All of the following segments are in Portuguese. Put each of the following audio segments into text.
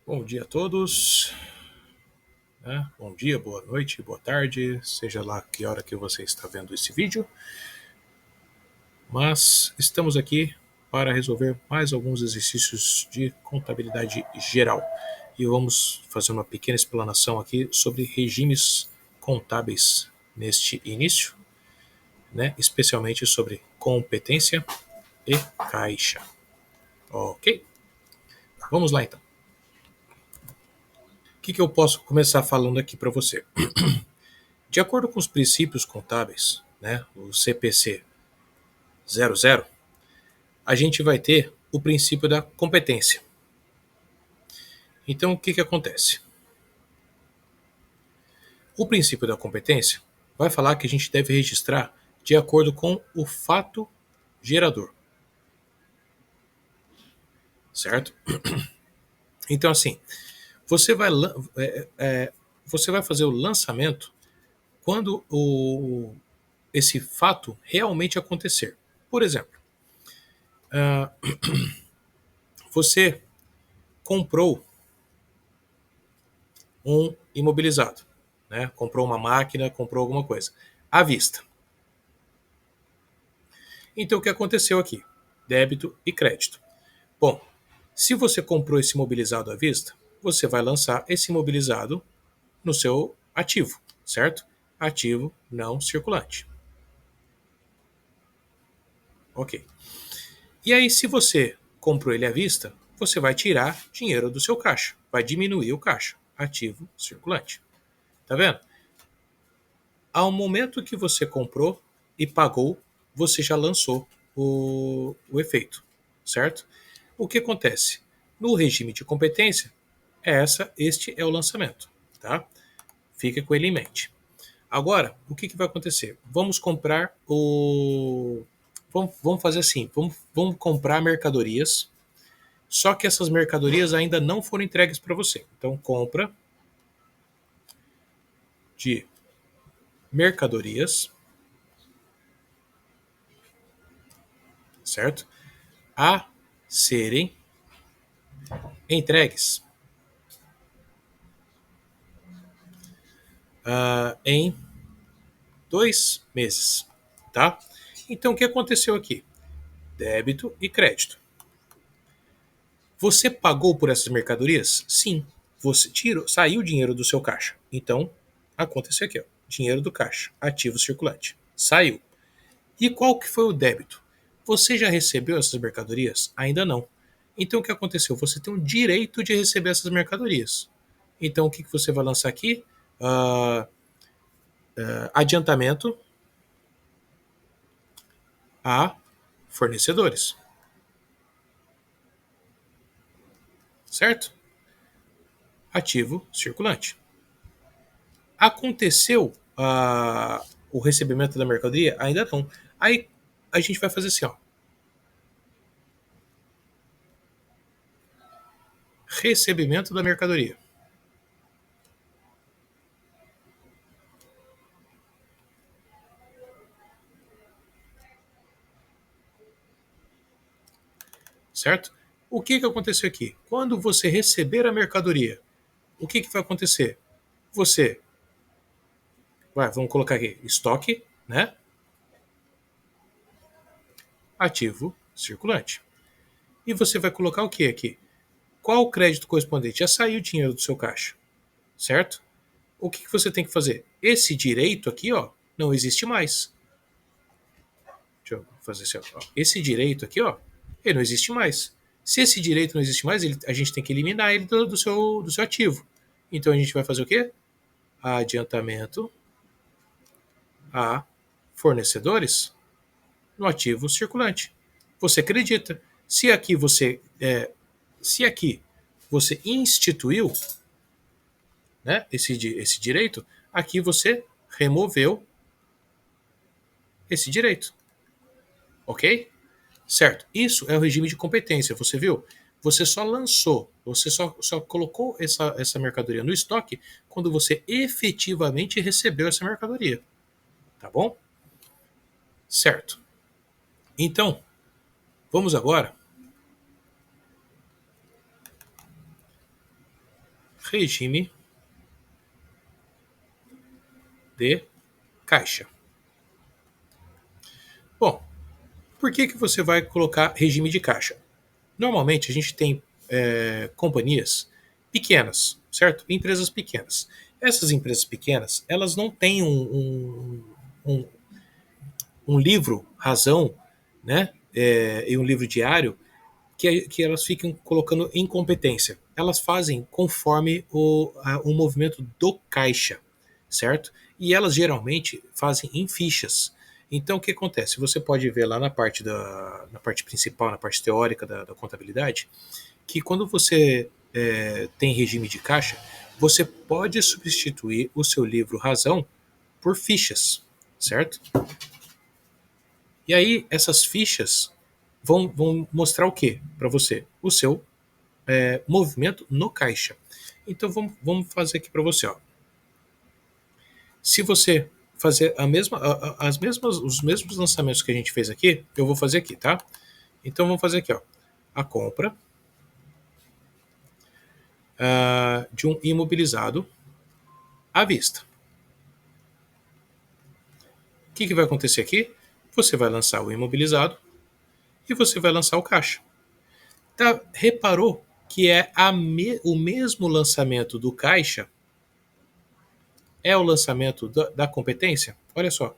Bom dia a todos, né? Bom dia, boa noite, boa tarde, seja lá que hora que você está vendo esse vídeo, mas estamos aqui para resolver mais alguns exercícios de contabilidade geral e vamos fazer uma pequena explanação aqui sobre regimes contábeis neste início, né? Especialmente sobre competência e caixa. Ok? Vamos lá então. O que eu posso começar falando aqui para você? De acordo com os princípios contábeis, né, o CPC 00, a gente vai ter o princípio da competência. Então, o que acontece? O princípio da competência vai falar que a gente deve registrar de acordo com o fato gerador, certo? Então, assim, você vai, você vai fazer o lançamento quando esse fato realmente acontecer. Por exemplo, você comprou um imobilizado, né? Comprou uma máquina, comprou alguma coisa, à vista. Então, o que aconteceu aqui? Débito e crédito. Bom, se você comprou esse imobilizado à vista, você vai lançar esse imobilizado no seu ativo, certo? Ativo não circulante. Ok. E aí, se você comprou ele à vista, você vai tirar dinheiro do seu caixa, vai diminuir o caixa, ativo circulante. Tá vendo? Ao momento que você comprou e pagou, você já lançou o efeito, certo? O que acontece? No regime de competência, este é o lançamento, tá? Fica com ele em mente. Agora, o que vai acontecer? Vamos comprar o. Vamos fazer assim: vamos comprar mercadorias, só que essas mercadorias ainda não foram entregues para você. Então, compra de mercadorias, certo? A serem entregues em 2 meses, tá? Então, o que aconteceu aqui? Débito e crédito. Você pagou por essas mercadorias? Sim. Você tirou, saiu o dinheiro do seu caixa. Então, aconteceu aqui, ó, dinheiro do caixa, ativo circulante. Saiu. E qual que foi o débito? Você já recebeu essas mercadorias? Ainda não. Então, o que aconteceu? Você tem o direito de receber essas mercadorias. Então, o que você vai lançar aqui? Adiantamento a fornecedores. Certo? Ativo circulante. Aconteceu o recebimento da mercadoria? Ainda não. Aí a gente vai fazer assim, ó. Recebimento da mercadoria. Certo? O que aconteceu aqui? Quando você receber a mercadoria, o que vai acontecer? Você vamos colocar aqui, estoque, né? Ativo circulante. E você vai colocar o que aqui? Qual o crédito correspondente? Já saiu o dinheiro do seu caixa, certo? O que você tem que fazer? Esse direito aqui, ó, não existe mais. Deixa eu fazer assim, ó. Esse direito aqui, ó, ele não existe mais. Se esse direito não existe mais, a gente tem que eliminar ele do seu ativo. Então a gente vai fazer o quê? Adiantamento a fornecedores no ativo circulante. Você acredita? Se aqui você instituiu, né, esse direito, aqui você removeu esse direito, ok? Certo. Isso é o regime de competência, você viu? Você só lançou, você só colocou essa mercadoria no estoque quando você efetivamente recebeu essa mercadoria. Tá bom? Certo. Então, vamos agora regime de caixa. Bom, por que você vai colocar regime de caixa? Normalmente a gente tem companhias pequenas, certo? Empresas pequenas. Essas empresas pequenas, elas não têm um, um livro razão, né? E um livro diário que elas ficam colocando em competência. Elas fazem conforme o movimento do caixa, certo? E elas geralmente fazem em fichas. Então, o que acontece? Você pode ver lá na parte principal, na parte teórica da contabilidade, que quando você tem regime de caixa, você pode substituir o seu livro razão por fichas, certo? E aí, essas fichas vão mostrar o que para você? O seu movimento no caixa. Então, vamos fazer aqui para você. Ó. Se você fazer os mesmos lançamentos que a gente fez aqui, eu vou fazer aqui, tá? Então, vamos fazer aqui, ó, a compra de um imobilizado à vista. O que vai acontecer aqui? Você vai lançar o imobilizado e você vai lançar o caixa. Tá, reparou que é o mesmo lançamento do caixa é o lançamento da competência? Olha só.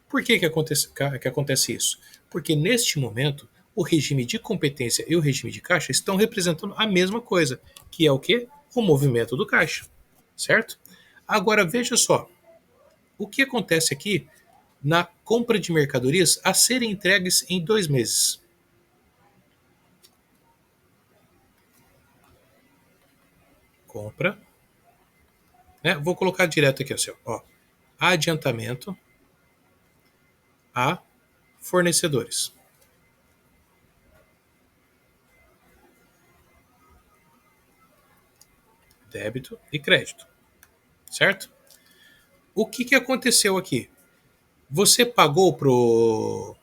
Por que acontece isso? Porque neste momento o regime de competência e o regime de caixa estão representando a mesma coisa, que é o quê? O movimento do caixa, certo? Agora veja só, o que acontece aqui na compra de mercadorias a serem entregues em 2 meses? Compra, né? Vou colocar direto aqui, assim, ó, adiantamento a fornecedores. Débito e crédito, certo? O que aconteceu aqui? Você pagou pro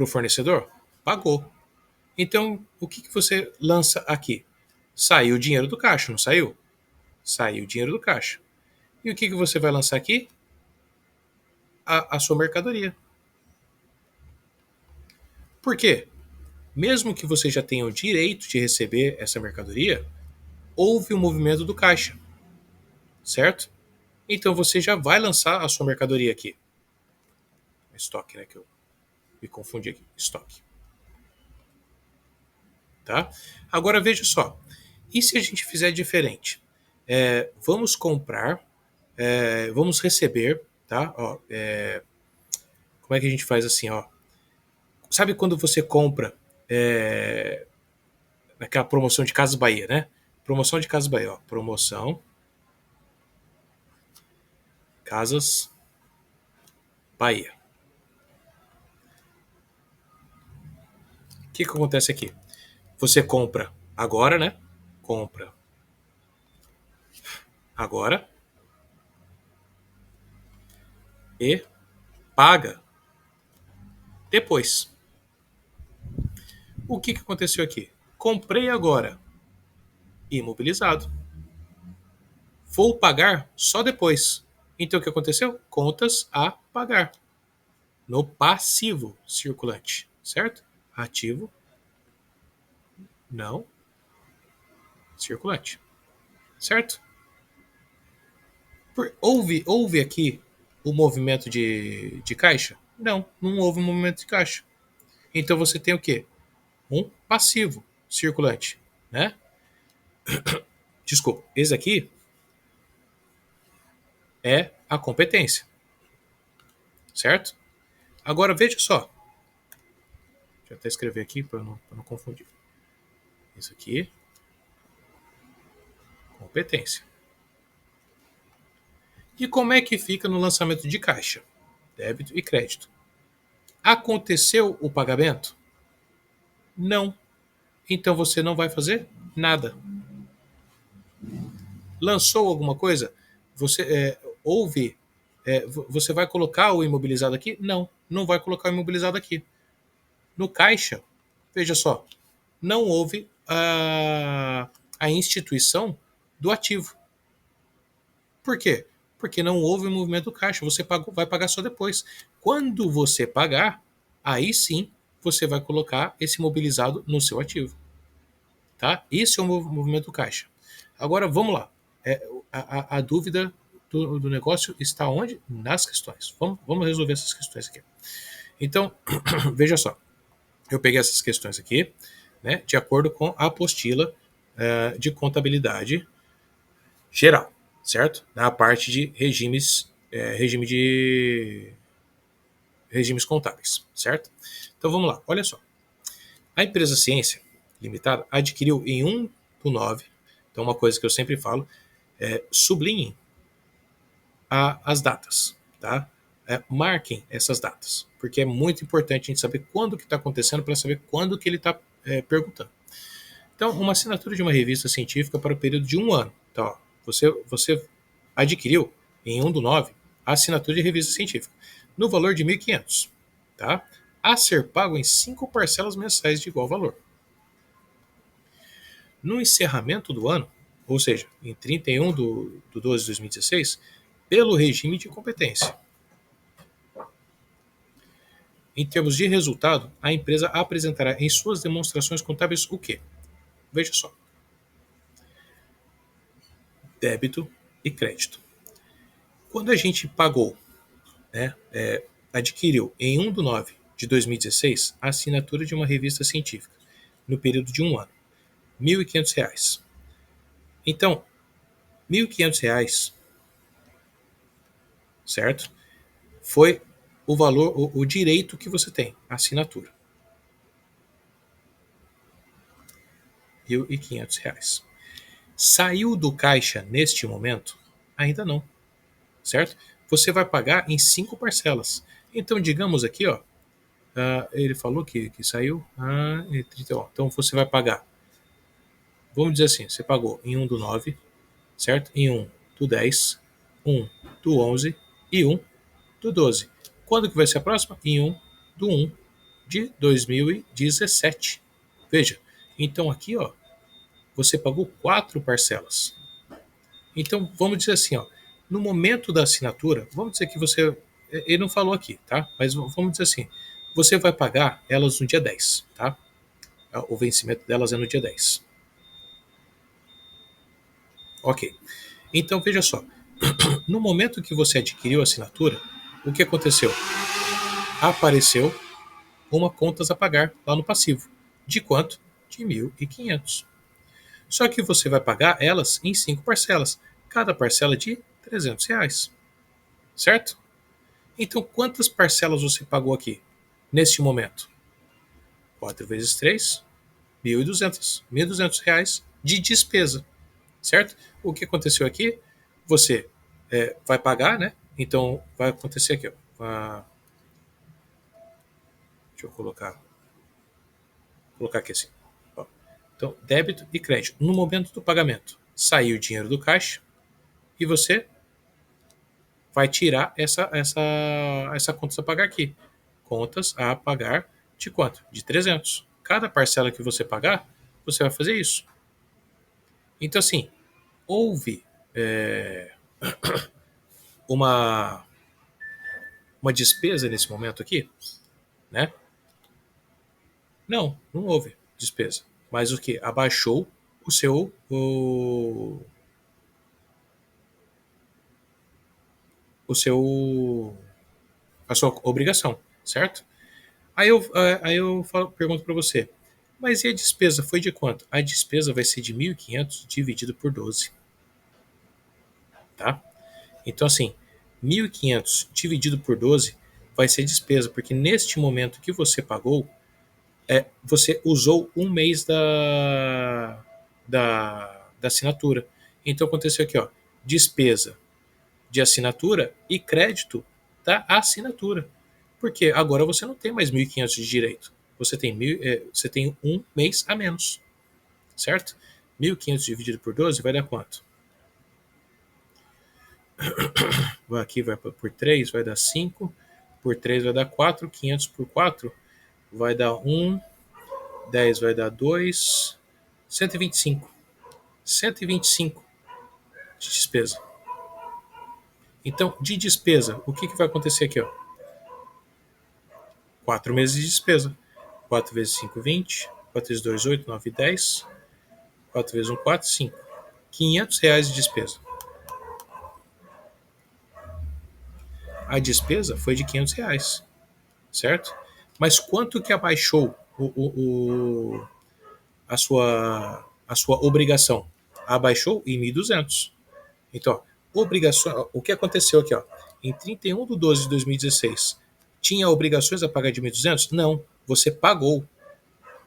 fornecedor? Pagou. Então, o que você lança aqui? Saiu o dinheiro do caixa, não saiu? Saiu o dinheiro do caixa. E o que você vai lançar aqui? A sua mercadoria. Por quê? Mesmo que você já tenha o direito de receber essa mercadoria, houve um movimento do caixa, certo? Então você já vai lançar a sua mercadoria aqui. Estoque, né? Que eu me confundi aqui. Estoque. Tá? Agora veja só. E se a gente fizer diferente? Vamos comprar, vamos receber, tá? Ó, como é que a gente faz assim, ó? Sabe quando você compra naquela promoção de Casas Bahia, né? Promoção de Casas Bahia, ó. Promoção Casas Bahia. O que acontece aqui? Você compra agora, né? Compra agora e paga depois. O que aconteceu aqui? Comprei agora, imobilizado. Vou pagar só depois. Então o que aconteceu? Contas a pagar. No passivo circulante, certo? Ativo, não circulante, certo? Houve aqui o movimento de caixa? Não houve movimento de caixa. Então você tem o quê? Um passivo circulante, né? Desculpa, esse aqui é a competência, certo? Agora veja só. Deixa eu até escrever aqui para não confundir. Isso aqui, competência. E como é que fica no lançamento de caixa? Débito e crédito. Aconteceu o pagamento? Não. Então você não vai fazer nada. Lançou alguma coisa? Você vai colocar o imobilizado aqui? Não vai colocar o imobilizado aqui. No caixa, veja só, não houve a instituição do ativo. Por quê? Porque não houve movimento do caixa. Você vai pagar só depois. Quando você pagar, aí sim você vai colocar esse mobilizado no seu ativo. Tá? Esse é o movimento do caixa. Agora vamos lá. A dúvida do negócio está onde? Nas questões. Vamos resolver essas questões aqui. Então, veja só. Eu peguei essas questões aqui, né, de acordo com a apostila de contabilidade geral, certo? Na parte de regimes contábeis, certo? Então vamos lá, olha só. A empresa Ciência Limitada adquiriu em 1/9, então uma coisa que eu sempre falo, sublinhem as datas, tá? Marquem essas datas, porque é muito importante a gente saber quando que está acontecendo para saber quando que ele está perguntando. Então, uma assinatura de uma revista científica para o período de 1 ano. Então, ó, você adquiriu em 1/9 a assinatura de revista científica no valor de 1.500, tá? A ser pago em 5 parcelas mensais de igual valor. No encerramento do ano, ou seja, em 31/12/2016, pelo regime de competência. Em termos de resultado, a empresa apresentará em suas demonstrações contábeis o quê? Veja só. Débito e crédito. Quando a gente pagou, né, adquiriu em 1/9/2016 a assinatura de uma revista científica, no período de 1 ano, R$ 1.500. Então, R$ 1.500, certo? Foi o valor, o direito que você tem, a assinatura. R$ 1.500. Saiu do caixa neste momento? Ainda não, certo? Você vai pagar em 5 parcelas. Então, digamos aqui, ó, ele falou que saiu em 31. Então, você vai pagar, vamos dizer assim, você pagou em 1/9, certo? Em 1/10, 1/11 e 1/12. Quando que vai ser a próxima? Em 1/1/2017. Veja, então aqui, ó, você pagou 4 parcelas. Então, vamos dizer assim, ó, no momento da assinatura, vamos dizer que você, ele não falou aqui, tá? Mas vamos dizer assim, você vai pagar elas no dia 10, tá? O vencimento delas é no dia 10. Ok. Então, veja só, no momento que você adquiriu a assinatura, o que aconteceu? Apareceu uma contas a pagar lá no passivo. De quanto? De 1.500. Só que você vai pagar elas em 5 parcelas, cada parcela de R$ 300, certo? Então, quantas parcelas você pagou aqui, neste momento? 4 vezes 3, R$ 1.200 de despesa, certo? O que aconteceu aqui? Você vai pagar, né? Então, vai acontecer aqui, ó. Deixa eu colocar aqui assim. Ó. Então, débito e crédito. No momento do pagamento, saiu o dinheiro do caixa e você vai tirar essa conta a pagar aqui. Contas a pagar de quanto? De 300. Cada parcela que você pagar, você vai fazer isso. Então, assim, houve uma despesa nesse momento aqui, né? Não houve despesa. Mas o que? Abaixou o seu a sua obrigação, certo? Aí eu pergunto para você, mas e a despesa foi de quanto? A despesa vai ser de 1.500 dividido por 12, tá? Então assim, 1.500 dividido por 12 vai ser despesa, porque neste momento que você pagou, você usou um mês da assinatura. Então aconteceu aqui, ó, despesa de assinatura e crédito da assinatura. Porque agora você não tem mais 1.500 de direito. Você tem um mês a menos, certo? 1.500 dividido por 12 vai dar quanto? Aqui vai por 3, vai dar 5. Por 3 vai dar 4. 500 por 4 vai dar 1. 10 vai dar 2. 125. 125 de despesa. Então, de despesa, o que vai acontecer aqui? Ó? 4 meses de despesa. 4 vezes 5, 20. 4 vezes 2, 8, 9, 10. 4 vezes 1, 4, 5. R$ 500 de despesa. A despesa foi de R$ 500, certo? Mas quanto que abaixou a sua obrigação? Abaixou em 1.200. Então, ó, obrigação, o que aconteceu aqui? Ó, em 31/12/2016, tinha obrigações a pagar de 1.200? Não, você pagou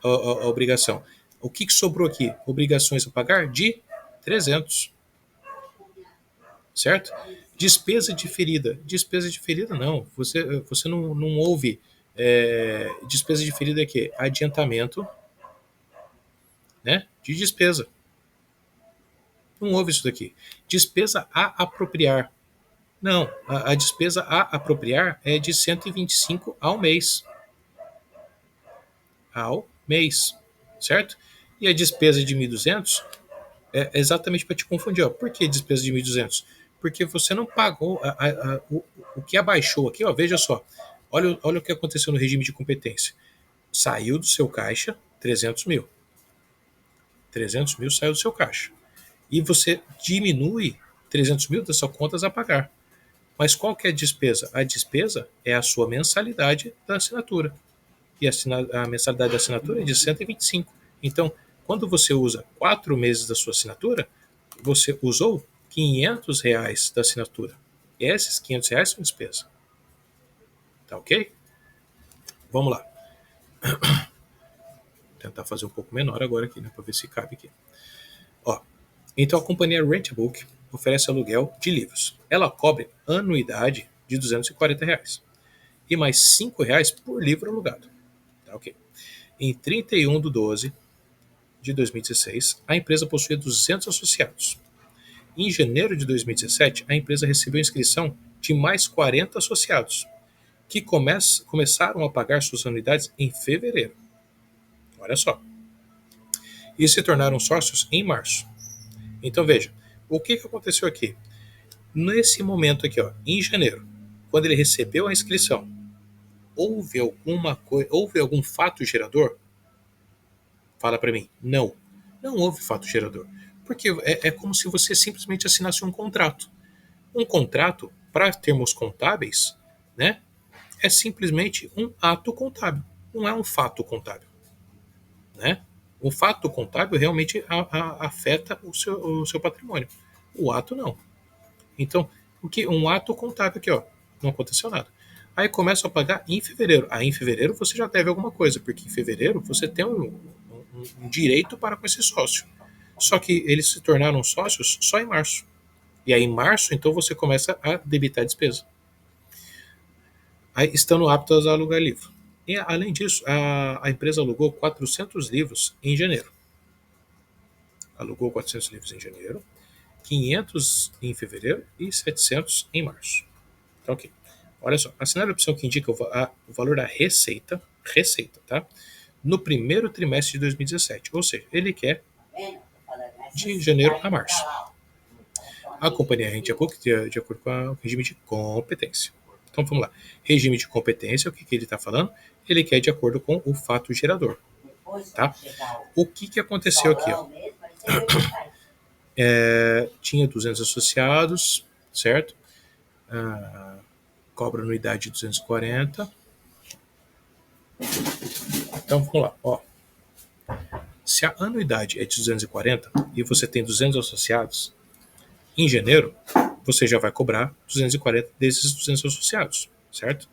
a obrigação. O que sobrou aqui? Obrigações a pagar de 300, certo? Despesa diferida. Despesa diferida não. Você não ouve. Despesa diferida é que adiantamento, né, de despesa. Não houve isso daqui. Despesa a apropriar. Não, a despesa a apropriar é de 125 ao mês. Ao mês, certo? E a despesa de 1.200 é exatamente para te confundir. Ó. Por que despesa de 1.200? Porque você não pagou o que abaixou aqui. Ó, veja só. Olha o que aconteceu no regime de competência. Saiu do seu caixa 300 mil. 300 mil saiu do seu caixa. E você diminui 300 mil das suas contas a pagar. Mas qual que é a despesa? A despesa é a sua mensalidade da assinatura. E a mensalidade da assinatura é de 125. Então, quando você usa 4 meses da sua assinatura, você usou R$ 500 da assinatura. E esses R$ 500 são despesa. Tá ok? Vamos lá. Vou tentar fazer um pouco menor agora aqui, né? Para ver se cabe aqui. Ó, então a companhia Rentbook oferece aluguel de livros. Ela cobre anuidade de R$ 240 e mais R$ 5 por livro alugado. Tá ok. Em 31/12/2016, a empresa possuía 200 associados. Em janeiro de 2017, a empresa recebeu a inscrição de mais 40 associados, que começaram a pagar suas anuidades em fevereiro. Olha só. E se tornaram sócios em março. Então veja, o que aconteceu aqui? Nesse momento aqui, ó, em janeiro, quando ele recebeu a inscrição, houve algum fato gerador? Fala para mim. Não. Não houve fato gerador. Porque é como se você simplesmente assinasse um contrato. Um contrato, para termos contábeis, né, é simplesmente um ato contábil. Não é um fato contábil. Né? O fato contábil realmente afeta o seu patrimônio. O ato não. Então, um ato contábil aqui, ó, não aconteceu nada. Aí começa a pagar em fevereiro. Aí em fevereiro você já deve alguma coisa, porque em fevereiro você tem um direito para com esse sócio. Só que eles se tornaram sócios só em março. E aí em março, então você começa a debitar despesa. Aí, estando aptos a alugar livro. E além disso, a empresa alugou 400 livros em janeiro. Alugou 400 livros em janeiro, 500 em fevereiro e 700 em março. Então, ok. Olha só, assinar a opção que indica o valor da receita, tá? No primeiro trimestre de 2017. Ou seja, ele quer de janeiro a março. A companhia rende de acordo com o regime de competência. Então vamos lá. Regime de competência, o que ele está falando? Ele quer de acordo com o fato gerador. Tá? O que aconteceu aqui? Ó? Tinha 200 associados, certo? Cobra anuidade de 240. Então vamos lá. Ó. Se a anuidade é de 240 e você tem 200 associados, em janeiro você já vai cobrar 240 desses 200 associados, certo?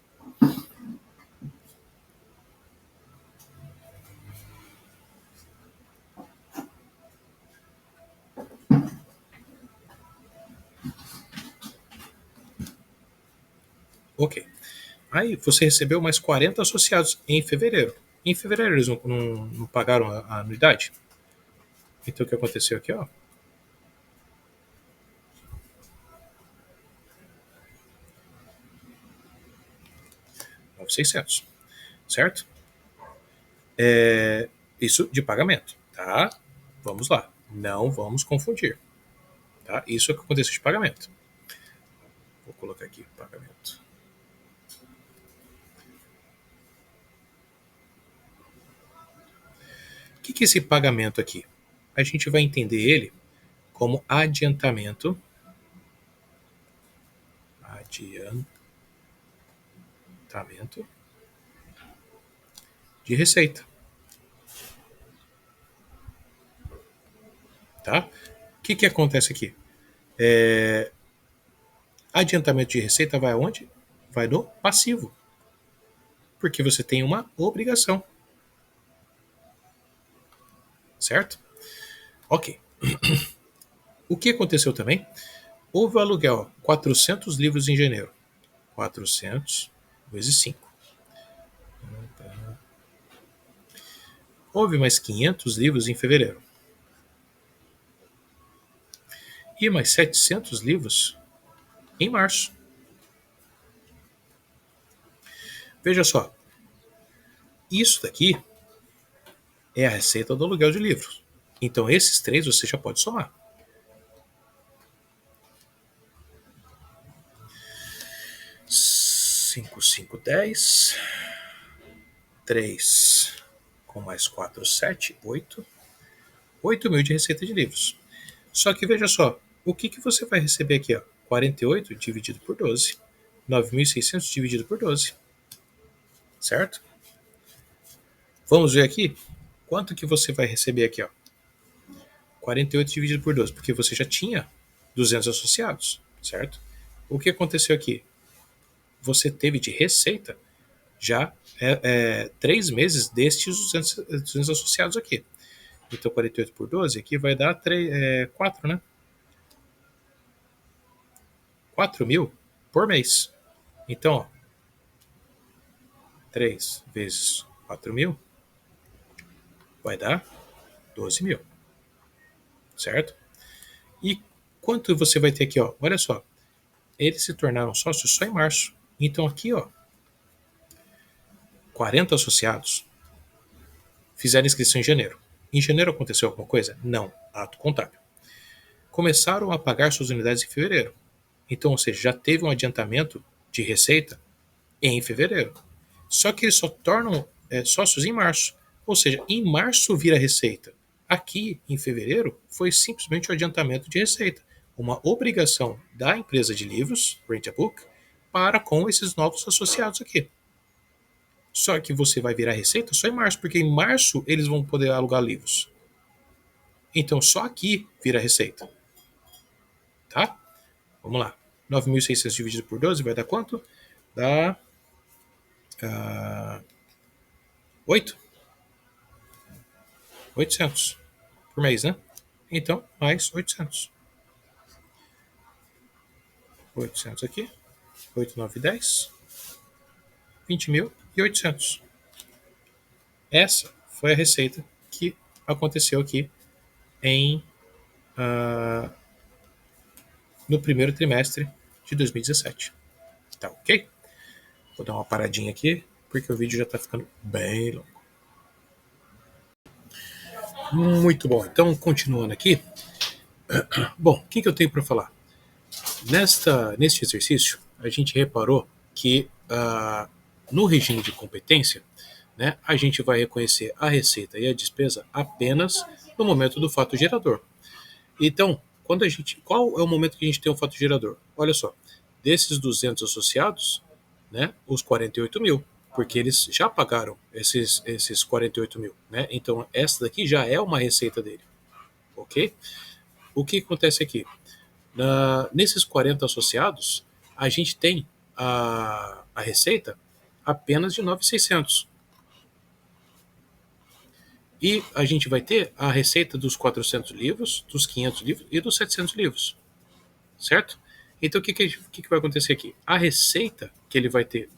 Ok. Aí você recebeu mais 40 associados em fevereiro. Em fevereiro eles não pagaram a anuidade? Então o que aconteceu aqui, ó? 9.600, certo? Isso de pagamento, tá? Vamos lá, não vamos confundir. Tá? Isso é o que aconteceu de pagamento. Vou colocar aqui pagamento. O que é esse pagamento aqui? A gente vai entender ele como adiantamento de receita. Tá? O que acontece aqui? Adiantamento de receita vai aonde? Vai no passivo. Porque você tem uma obrigação. Certo? Ok. O que aconteceu também? Houve o aluguel, 400 livros em janeiro. 400 vezes 5. Houve mais 500 livros em fevereiro. E mais 700 livros em março. Veja só. Isso daqui é a receita do aluguel de livros. Então esses três você já pode somar. 5, 5, 10. 3 com mais 4, 7, 8. 8 mil de receita de livros. Só que veja só, o que você vai receber aqui? Ó? 48 dividido por 12. 9.600 dividido por 12. Certo? Vamos ver aqui quanto que você vai receber aqui. Ó? 48 dividido por 12, porque você já tinha 200 associados. Certo? O que aconteceu aqui? Você teve de receita já 3 meses destes 200 associados aqui. Então 48 por 12 aqui vai dar 4, né? 4 mil por mês. Então, ó, 3 vezes 4 mil vai dar 12 mil. Certo? E quanto você vai ter aqui? Ó? Olha só. Eles se tornaram sócios só em março. Então aqui, ó, 40 associados fizeram inscrição em janeiro. Em janeiro aconteceu alguma coisa? Não. Ato contábil. Começaram a pagar suas unidades em fevereiro. Então, ou seja, já teve um adiantamento de receita em fevereiro. Só que eles só tornam sócios em março. Ou seja, em março vira receita. Aqui, em fevereiro, foi simplesmente o adiantamento de receita. Uma obrigação da empresa de livros, Rent a Book, para com esses novos associados aqui. Só que você vai virar receita só em março, porque em março eles vão poder alugar livros. Então só aqui vira receita. Tá? Vamos lá. 9.600 dividido por 12 vai dar quanto? Dá 8. 800 por mês, né? Então, mais 800. 800 aqui. 8, 9, 10. 20.800. Essa foi a receita que aconteceu aqui em no primeiro trimestre de 2017. Tá ok? Vou dar uma paradinha aqui, porque o vídeo já está ficando bem longo. Muito bom. Então, continuando aqui. Bom, o que eu tenho para falar? Neste exercício, a gente reparou que no regime de competência, né, a gente vai reconhecer a receita e a despesa apenas no momento do fato gerador. Então, qual é o momento que a gente tem um fato gerador? Olha só, desses 200 associados, né, os 48 mil, porque eles já pagaram esses 48 mil. Né? Então, essa daqui já é uma receita dele. Ok? O que acontece aqui? Nesses 40 associados, a gente tem a receita apenas de 9.600. E a gente vai ter a receita dos 400 livros, dos 500 livros e dos 700 livros. Certo? Então, o que vai acontecer aqui? A receita que ele vai ter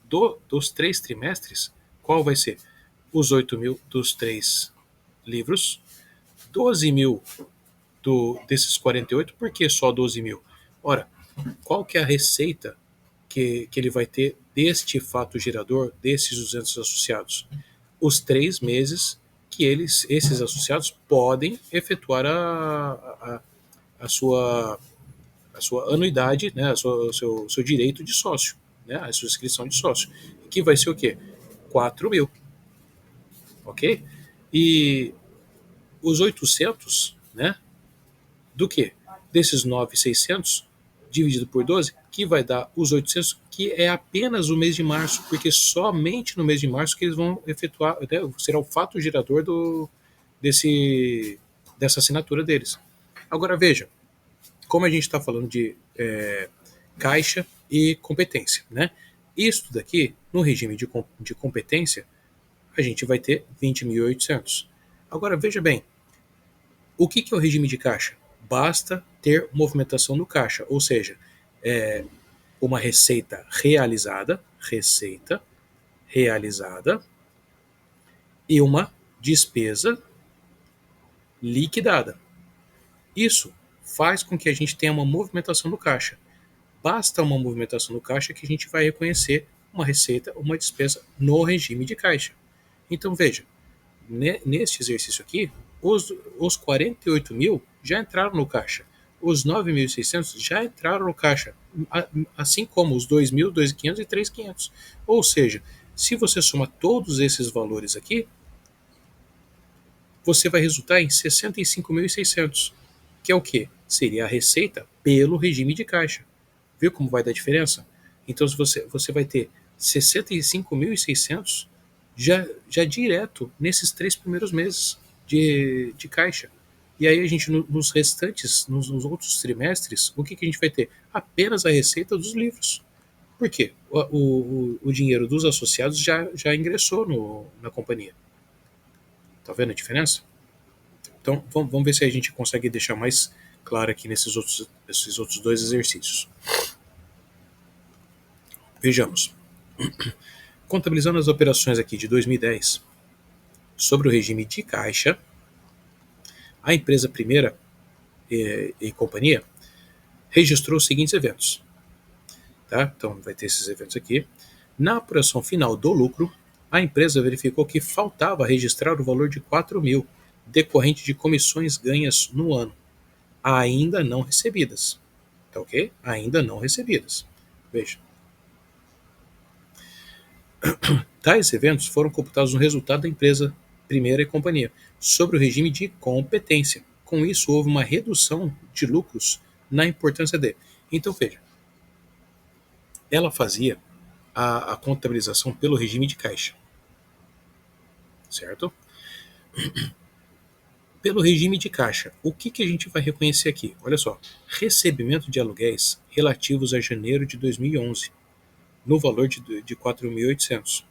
dos 3 trimestres, qual vai ser? Os 8 mil dos 3 livros, 12 mil desses 48, por que só 12 mil? Ora, qual que é a receita que ele vai ter deste fato gerador, desses 200 associados? Os 3 meses que esses associados podem efetuar a sua anuidade, né, o seu direito de sócio, né, a sua inscrição de sócio, que vai ser o quê? 4.000, ok? E os 800, né, do que? Desses 9.600 dividido por 12, que vai dar os 800, que é apenas o mês de março, porque somente no mês de março que eles vão efetuar, né, será o fato gerador dessa assinatura deles. Agora veja, como a gente está falando de caixa e competência, né? Isso daqui, no regime de competência, a gente vai ter 20.800. Agora veja bem, o que é o regime de caixa? Basta ter movimentação no caixa, ou seja, uma receita realizada e uma despesa liquidada. Isso faz com que a gente tenha uma movimentação no caixa. Basta uma movimentação no caixa que a gente vai reconhecer uma receita, uma despesa no regime de caixa. Então veja, neste exercício aqui, os 48 mil já entraram no caixa. Os 9.600 já entraram no caixa, assim como os 2.000, 2.500 e 3.500. Ou seja, se você soma todos esses valores aqui, você vai resultar em 65.600, que é o que? Seria a receita pelo regime de caixa. Viu como vai dar diferença? Então você vai ter 65.600 já direto nesses 3 primeiros meses de caixa. E aí a gente, nos restantes, nos outros trimestres, o que a gente vai ter? Apenas a receita dos livros. Por quê? O dinheiro dos associados já ingressou na companhia. Tá vendo a diferença? Então vamos ver se a gente consegue deixar mais claro aqui esses outros dois exercícios. Vejamos. Contabilizando as operações aqui de 2010 sobre o regime de caixa, a empresa Primeira e Companhia registrou os seguintes eventos. Tá? Então vai ter esses eventos aqui. Na apuração final do lucro, a empresa verificou que faltava registrar o valor de 4.000 decorrente de comissões ganhas no ano, ainda não recebidas. Tá ok? Ainda não recebidas. Veja. Tais eventos foram computados no resultado da empresa Primeira e Companhia, sobre o regime de competência. Com isso, houve uma redução de lucros na importância dele. Então, veja, ela fazia a contabilização pelo regime de caixa, certo? Pelo regime de caixa, o que a gente vai reconhecer aqui? Olha só, recebimento de aluguéis relativos a janeiro de 2011, no valor de 4.800.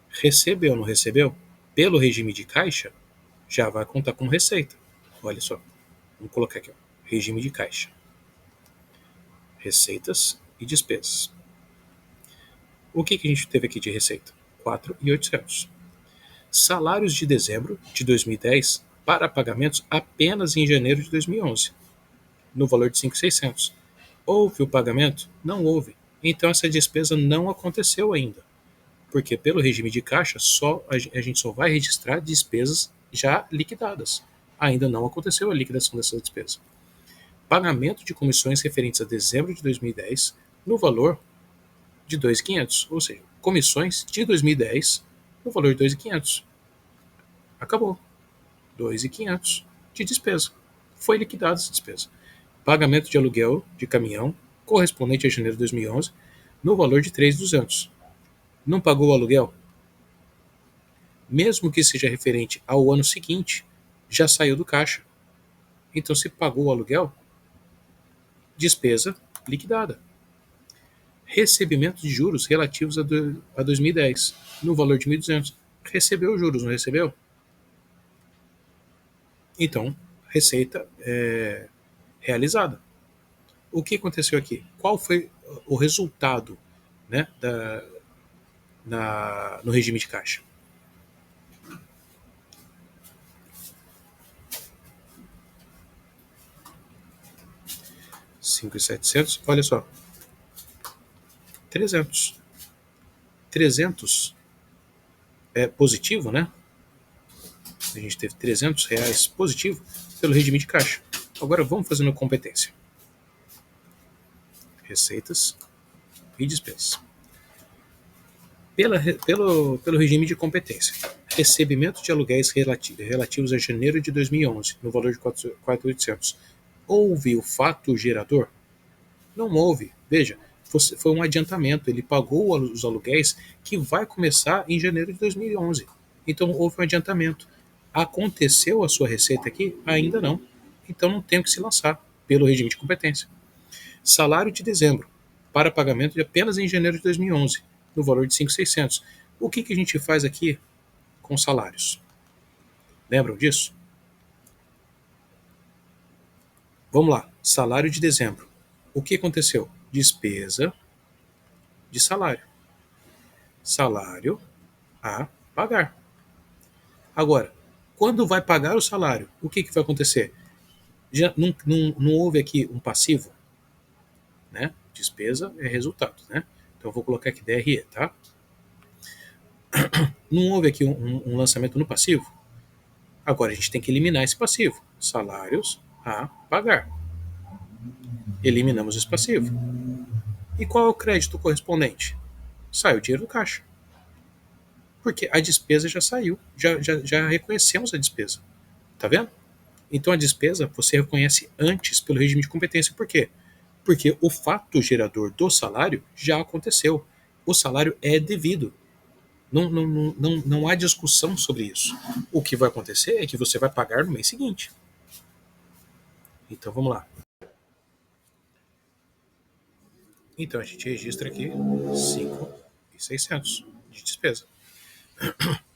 Recebeu ou não recebeu? Pelo regime de caixa, já vai contar como receita. Olha só, vamos colocar aqui, ó, regime de caixa. Receitas e despesas. O que a gente teve aqui de receita? 4.800. Salários de dezembro de 2010 para pagamentos apenas em janeiro de 2011, no valor de 5.600. Houve o pagamento? Não houve. Então essa despesa não aconteceu ainda. Porque pelo regime de caixa, a gente só vai registrar despesas já liquidadas. Ainda não aconteceu a liquidação dessa despesa. Pagamento de comissões referentes a dezembro de 2010 no valor de 2.500, ou seja, comissões de 2010 no valor de 2.500. Acabou. 2.500 de despesa. Foi liquidada essa despesa. Pagamento de aluguel de caminhão correspondente a janeiro de 2011 no valor de 3.200. Não pagou o aluguel? Mesmo que seja referente ao ano seguinte, já saiu do caixa. Então, se pagou o aluguel, despesa liquidada. Recebimento de juros relativos a 2010, no valor de 1.200. Recebeu juros, não recebeu? Então, receita realizada. O que aconteceu aqui? Qual foi o resultado, né, no regime de caixa? $5.700, olha só, 300. 300 é positivo, né? A gente teve R$300 positivo pelo regime de caixa. Agora vamos fazendo competência. Receitas e despesas. Pelo regime de competência. Recebimento de aluguéis relativos a janeiro de 2011, no valor de 4.800. Houve o fato gerador? Não houve. Veja, foi um adiantamento. Ele pagou os aluguéis que vai começar em janeiro de 2011. Então houve um adiantamento. Aconteceu a sua receita aqui? Ainda não. Então não tem o que se lançar pelo regime de competência. Salário de dezembro, para pagamento de apenas em janeiro de 2011, no valor de 5.600. O que a gente faz aqui com salários? Lembram disso? Vamos lá. Salário de dezembro. O que aconteceu? Despesa de salário. Salário a pagar. Agora, quando vai pagar o salário, o que vai acontecer? Já não houve aqui um passivo, né? Despesa é resultado, né? Então eu vou colocar aqui DRE, tá? Não houve aqui um lançamento no passivo? Agora a gente tem que eliminar esse passivo. Salários a pagar. Eliminamos esse passivo. E qual é o crédito correspondente? Sai o dinheiro do caixa. Porque a despesa já saiu. Já reconhecemos a despesa. Tá vendo? Então a despesa você reconhece antes pelo regime de competência. Por quê? Porque o fato gerador do salário já aconteceu. O salário é devido. Não há discussão sobre isso. O que vai acontecer é que você vai pagar no mês seguinte. Então vamos lá. Então a gente registra aqui 5.600 de despesa.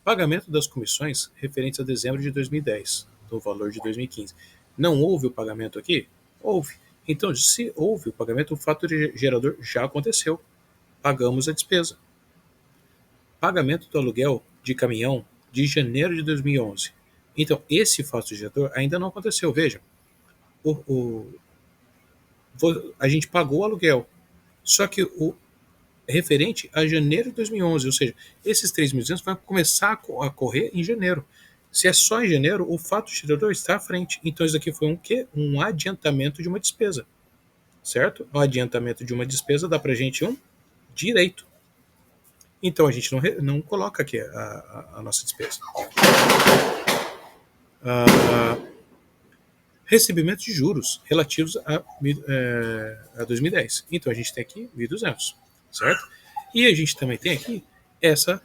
Pagamento das comissões referentes a dezembro de 2010, no valor de 2015. Não houve o pagamento aqui? Houve. Então, se houve o pagamento, o fato gerador já aconteceu. Pagamos a despesa. Pagamento do aluguel de caminhão de janeiro de 2011. Então, esse fato gerador ainda não aconteceu. Veja, a gente pagou o aluguel, só que o referente a janeiro de 2011, ou seja, esses 3.200 vai começar a correr em janeiro. Se é só em janeiro, o fato gerador está à frente. Então isso aqui foi um quê? Um adiantamento de uma despesa, certo? O adiantamento de uma despesa dá para a gente um direito. Então a gente não coloca aqui a nossa despesa. Recebimento de juros relativos a 2010. Então a gente tem aqui 1.200, certo? E a gente também tem aqui essa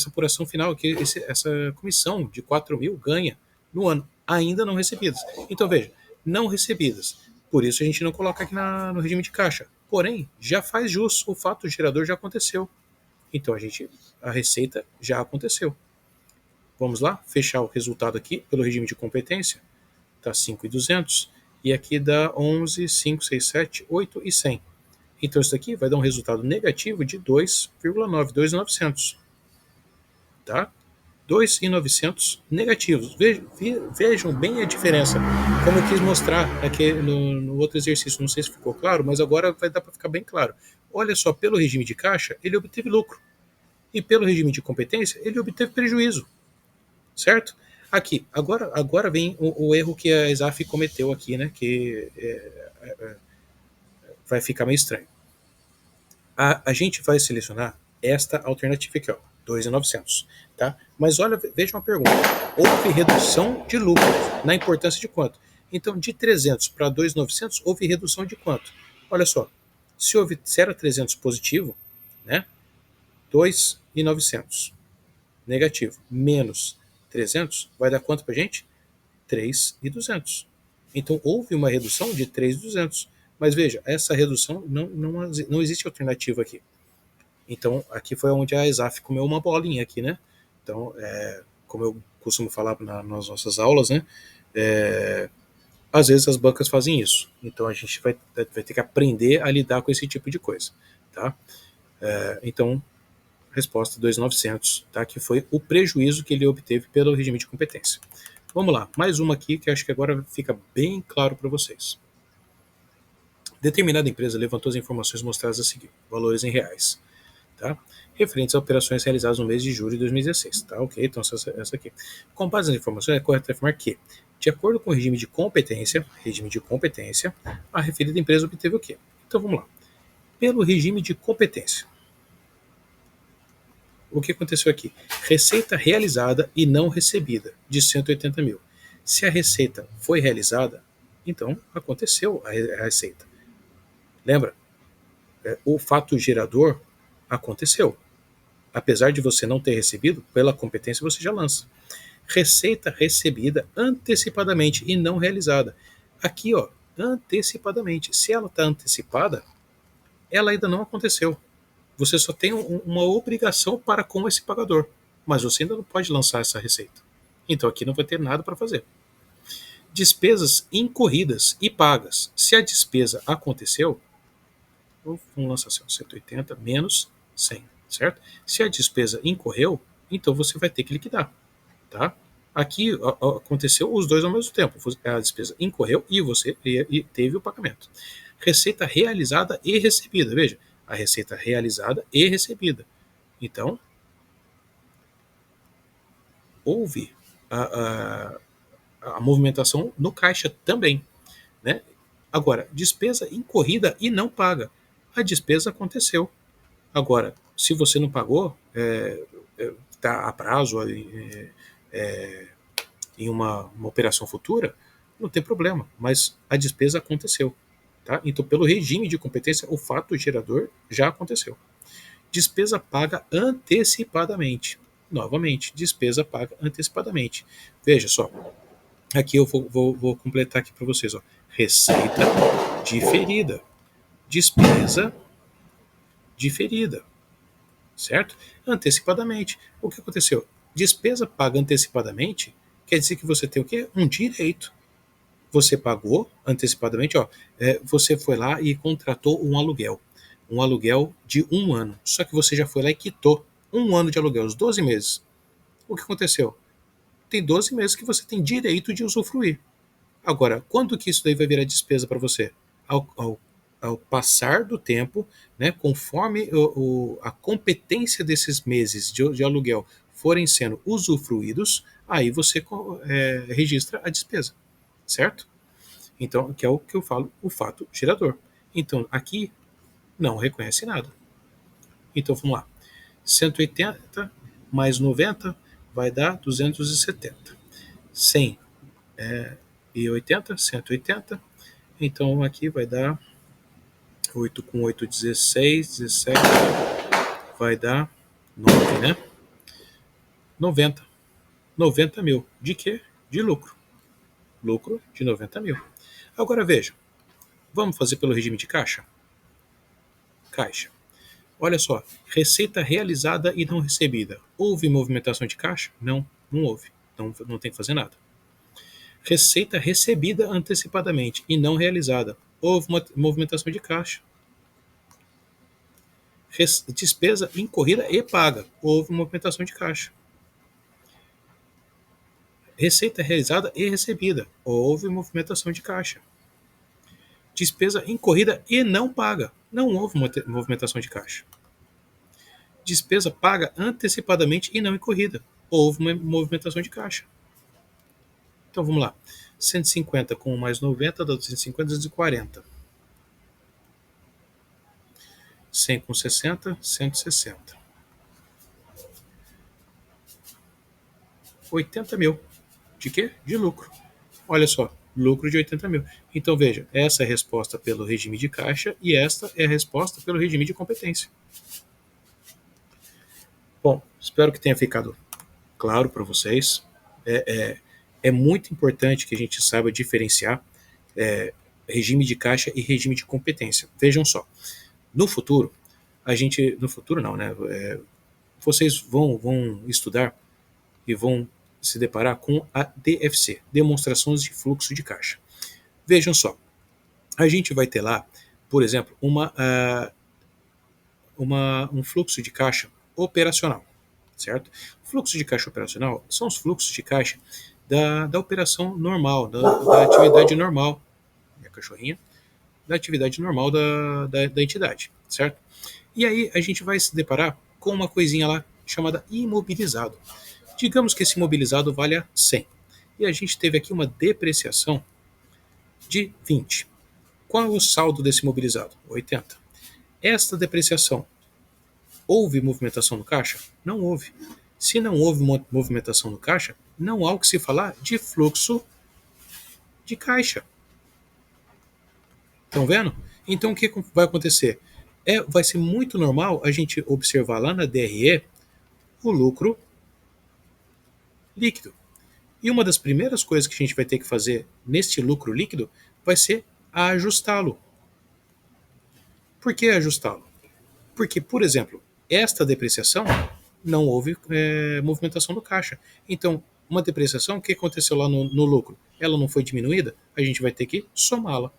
apuração final, aqui, essa comissão de 4.000 ganha no ano, ainda não recebidas. Então veja, não recebidas. Por isso a gente não coloca aqui no regime de caixa. Porém, já faz jus, o fato gerador já aconteceu. Então a receita já aconteceu. Vamos lá, fechar o resultado aqui pelo regime de competência. Tá 5.200 e aqui dá 11, 5, 6, 7, 8 e 100. Então isso aqui vai dar um resultado negativo de 2,9, 2.900. Tá? 2.900 negativos. Vejam bem a diferença. Como eu quis mostrar aqui no outro exercício, não sei se ficou claro, mas agora vai dar para ficar bem claro. Olha só, pelo regime de caixa, ele obteve lucro. E pelo regime de competência, ele obteve prejuízo. Certo? Aqui, agora vem o erro que a ESAF cometeu aqui, né? Que vai ficar meio estranho. A gente vai selecionar esta alternativa aqui, ó, 2.900, tá? Mas olha, veja uma pergunta. Houve redução de lucro na importância de quanto? Então, de 300 para 2.900, houve redução de quanto? Olha só, se era 300 positivo, né? 2.900 negativo, menos 300, vai dar quanto pra gente? 3.200. Então, houve uma redução de 3.200. Mas veja, essa redução não existe alternativa aqui. Então, aqui foi onde a ESAF comeu uma bolinha aqui, né? Então, como eu costumo falar nas nossas aulas, né? Às vezes as bancas fazem isso. Então, a gente vai ter que aprender a lidar com esse tipo de coisa, tá? Então, resposta 2.900, tá? Que foi o prejuízo que ele obteve pelo regime de competência. Vamos lá, mais uma aqui que acho que agora fica bem claro para vocês. Determinada empresa levantou as informações mostradas a seguir, valores em reais. tá? Referentes a operações realizadas no mês de julho de 2016, tá? Ok, então essa aqui. Com base nas informações, é correto afirmar que, de acordo com o regime de competência, a referida empresa obteve o quê? Então vamos lá. Pelo regime de competência, o que aconteceu aqui? Receita realizada e não recebida, de 180 mil. Se a receita foi realizada, então aconteceu a receita. Lembra? O fato gerador aconteceu. Apesar de você não ter recebido, pela competência você já lança. Receita recebida antecipadamente e não realizada. Aqui, ó, antecipadamente. Se ela está antecipada, ela ainda não aconteceu. Você só tem uma obrigação para com esse pagador, mas você ainda não pode lançar essa receita. Então aqui não vai ter nada para fazer. Despesas incorridas e pagas. Se a despesa aconteceu, vamos lançar assim, 180 menos 100, certo? Se a despesa incorreu, então você vai ter que liquidar, tá? Aqui aconteceu os dois ao mesmo tempo. A despesa incorreu e você teve o pagamento. Receita realizada e recebida. Veja, a receita realizada e recebida. Então, houve a movimentação no caixa também, né? Agora, despesa incorrida e não paga. A despesa aconteceu. Agora, se você não pagou, está a prazo, em uma operação futura, não tem problema, mas a despesa aconteceu. Tá? Então, pelo regime de competência, o fato gerador já aconteceu. Despesa paga antecipadamente. Novamente, despesa paga antecipadamente. Veja só, aqui eu vou completar aqui para vocês. Ó. Receita diferida. Despesa diferida. Certo? Antecipadamente. O que aconteceu? Despesa paga antecipadamente quer dizer que você tem o quê? Um direito. Você pagou antecipadamente, ó, você foi lá e contratou um aluguel de 1 ano, só que você já foi lá e quitou 1 ano de aluguel, os 12 meses. O que aconteceu? Tem 12 meses que você tem direito de usufruir. Agora, quando que isso daí vai virar despesa para você? Ao passar do tempo, né, conforme a competência desses meses de aluguel forem sendo usufruídos, aí você registra a despesa, certo? Então, que é o que eu falo, o fato gerador. Então, aqui não reconhece nada. Então, vamos lá. 180 mais 90 vai dar 270. 100 e 80, 180. Então, aqui vai dar 8 com 8, 16, 17. Vai dar 9, né? 90. 90 mil. De quê? De lucro. Lucro de 90 mil. Agora veja. Vamos fazer pelo regime de caixa? Caixa. Olha só, receita realizada e não recebida. Houve movimentação de caixa? Não, não houve. Então não tem que fazer nada. Receita recebida antecipadamente e não realizada. Houve uma movimentação de caixa. Despesa incorrida e paga. Houve movimentação de caixa. Receita realizada e recebida. Houve movimentação de caixa. Despesa incorrida e não paga. Não houve movimentação de caixa. Despesa paga antecipadamente e não incorrida. Houve uma movimentação de caixa. Então vamos lá. 150 com mais 90 dá 250, 240. 100 com 60, 160. 80 mil. De quê? De lucro. Olha só, lucro de 80 mil. Então veja, essa é a resposta pelo regime de caixa e esta é a resposta pelo regime de competência. Bom, espero que tenha ficado claro para vocês. É muito importante que a gente saiba diferenciar regime de caixa e regime de competência. Vejam só, no futuro, no futuro não, né? Vocês vão estudar e vão se deparar com a DFC, Demonstrações de Fluxo de Caixa. Vejam só, a gente vai ter lá, por exemplo, um fluxo de caixa operacional, certo? Fluxo de caixa operacional são os fluxos de caixa da operação normal, da atividade normal, minha cachorrinha, da atividade normal da entidade, certo? E aí a gente vai se deparar com uma coisinha lá chamada imobilizado. Digamos que esse imobilizado valha 100. E a gente teve aqui uma depreciação de 20. Qual é o saldo desse imobilizado? 80. Esta depreciação, houve movimentação no caixa? Não houve. Se não houve movimentação no caixa, não há o que se falar de fluxo de caixa. Estão vendo? Então o que vai acontecer? Vai ser muito normal a gente observar lá na DRE o lucro líquido. E uma das primeiras coisas que a gente vai ter que fazer neste lucro líquido vai ser ajustá-lo. Por que ajustá-lo? Porque, por exemplo, esta depreciação não houve movimentação do caixa. Então, uma depreciação, o que aconteceu lá no lucro? Ela não foi diminuída? A gente vai ter que somá-la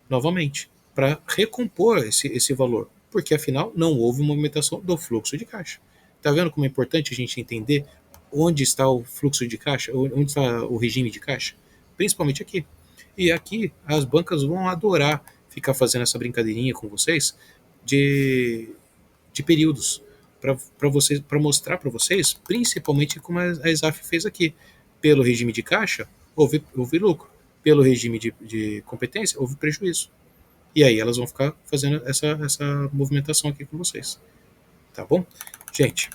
novamente para recompor esse valor, porque afinal não houve movimentação do fluxo de caixa. Está vendo como é importante a gente entender onde está o fluxo de caixa, onde está o regime de caixa? Principalmente aqui. E aqui as bancas vão adorar ficar fazendo essa brincadeirinha com vocês de, de períodos, para mostrar para vocês, principalmente como a ESAF fez aqui. Pelo regime de caixa, houve lucro. Pelo regime de competência, houve prejuízo. E aí elas vão ficar fazendo essa movimentação aqui com vocês. Tá bom? Gente,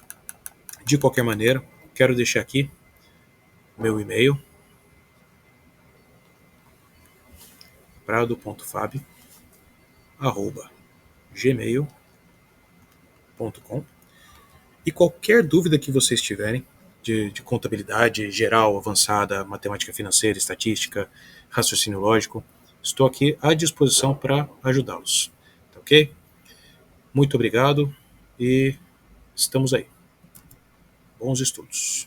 de qualquer maneira, quero deixar aqui meu e-mail, prado.fab@gmail.com. E qualquer dúvida que vocês tiverem de contabilidade geral, avançada, matemática financeira, estatística, raciocínio lógico, estou aqui à disposição para ajudá-los. Tá ok? Muito obrigado e estamos aí. Bons estudos.